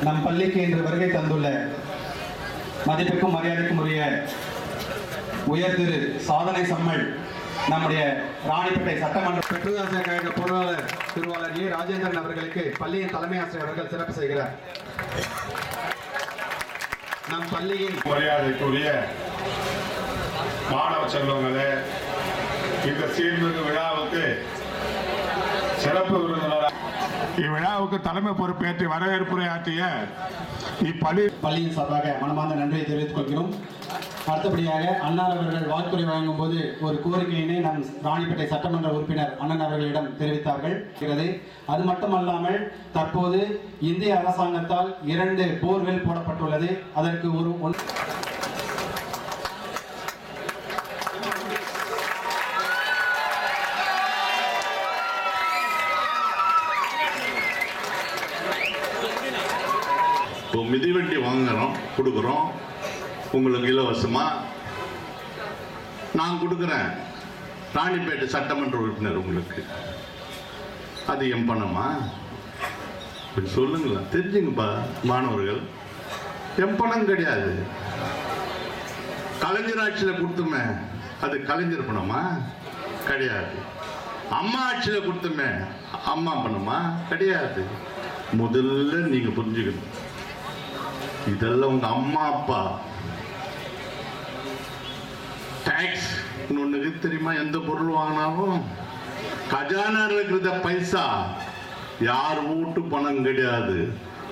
நம் பள்ளிக்கு இன்று வருகை தந்துள்ள மதிப்புக்கும் மரியாதைக்கும் உரிய உயர்திரு சாதனை சம்மல் நம்முடைய ராணிப்பேட்டை சட்டமன்ற பெற்றோராசிரியர் கழக பொருளாளர் திருவாளர் ஏ ராஜேந்திரன் அவர்களுக்கு பள்ளியின் தலைமை ஆசிரியர் அவர்கள் சிறப்பு செய்கிறார். நம் பள்ளியின் மரியாதைக்குரிய மாணவ செல்வங்களே, இந்த சீர்மிகு விழாவுக்கு சிறப்பு விருந்தினராக இவ்விழாவுக்கு தலைமை பொறுப்பேற்று வரவேற்புரையாற்றிய பள்ளியின் சார்பாக மனமார்ந்த நன்றியை தெரிவித்துக் கொள்கிறோம். அடுத்தபடியாக அண்ணா அவர்கள் வாழ்த்துறை வழங்கும் போது ஒரு கோரிக்கையினை நம் ராணிப்பேட்டை சட்டமன்ற உறுப்பினர் அண்ணன் அவர்களிடம் தெரிவித்தார்கள். அது மட்டுமல்லாமல் தற்போது இந்திய அரசாங்கத்தால் 2 போர்வெல் போடப்பட்டுள்ளது. அதற்கு ஒரு மிதிவண்டி வாங்குறோம், கொடுக்குறோம், உங்களுக்கு இலவசமா நான் கொடுக்குறேன். ராணிப்பேட்டை சட்டமன்ற உறுப்பினர் உங்களுக்கு அது என் பணமா? சொல்லுங்களா, தெரிஞ்சுங்கப்பா மாணவர்கள். என் பணம் கிடையாது. கலைஞர் ஆட்சியில் கொடுத்துமே அது கலைஞர் பணமா? கிடையாது. அம்மா ஆட்சியில் கொடுத்துமே அம்மா பணமா? கிடையாது. முதல்ல நீங்க புரிஞ்சுக்கணும், இதெல்லாம் உங்க அம்மா அப்பா டாக்ஸ் ஒண்ணு தெரியுமா? எந்த பொருள் வாங்கினாலும் கஜானா இருக்கிற பைசா யார் வீட்டு பணம் கிடையாது,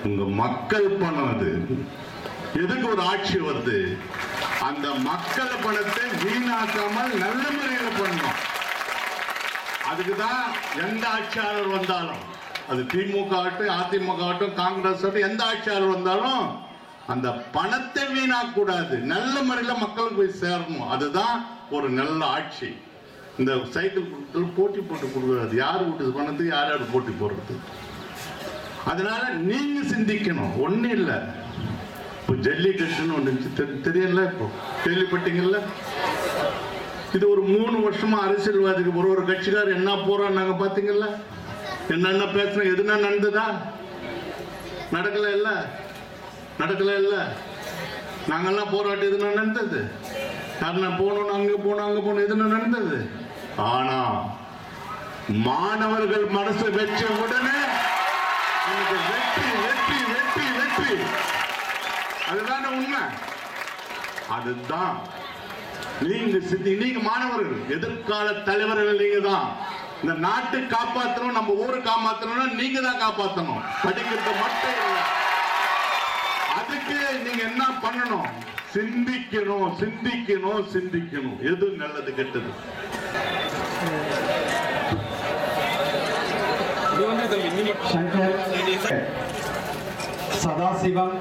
உங்க மக்கள் பணம். அது எதுக்கு ஒரு ஆட்சி வருது? அந்த மக்கள் பணத்தை வீணாக்காமல் நல்ல முறையில் பண்ணணும். அதுக்குதான் எந்த ஆட்சியாளர் வந்தாலும், அது திமுக ஆகட்டும், அதிமுக ஆகட்டும், காங்கிரஸ் ஆகட்டும், எந்த ஆட்சியாளர் வந்தாலும் அந்த பணத்தை வீணாக்க கூடாது, நல்ல முறையில் மக்களுக்கு போய் சேரணும். அதுதான் ஒரு நல்ல ஆட்சி. இந்த சைக்கிள் போட்டி போட்டு கொடுக்குறது, யார் வீட்டு பணத்துக்கு யார் யார் போட்டி போடுறது? அதனால நீங்க சிந்திக்கணும். ஒன்றும் இல்லை, இப்போ ஜல்லிக்கட்டுன்னு ஒன்று தெரியல, இப்போ கேள்விப்பட்டீங்கல்ல? இது ஒரு 3 வருஷமா அரசியல்வாதிக்கு ஒரு கட்சிக்காரர் என்ன போறாங்க பார்த்தீங்கல்ல? என்னென்ன பேசுறோம், எதுனா நடந்ததா? நடக்கல இல்ல, நடக்கல இல்ல. நாங்கெல்லாம் போராட்டம் எதுனா நடந்தது? யாருன்னா போனோம், அங்க போனோம், அங்க போனோம், எதுனா நடந்தது? ஆனா மாணவர்கள் மனசு வச்ச உடனே வெற்றி வெற்றி வெற்றி வெற்றி. அதுதான உண்மை. அதுதான் நீங்க மாணவர்கள், எதிர்கால தலைவர்கள் நீங்க தான். இந்த நாட்டை காப்பாற்றணும், நம்ம ஊரை காப்பாற்றணும்னா நீங்க தான் காப்பாற்றணும். படிக்கிறது மட்டும் இல்லை. அதுக்கு நீங்க என்ன பண்ணணும்? சிந்திக்கணும், சிந்திக்கணும், சிந்திக்கணும். எது நல்லது கெட்டது? சதாசிவம்,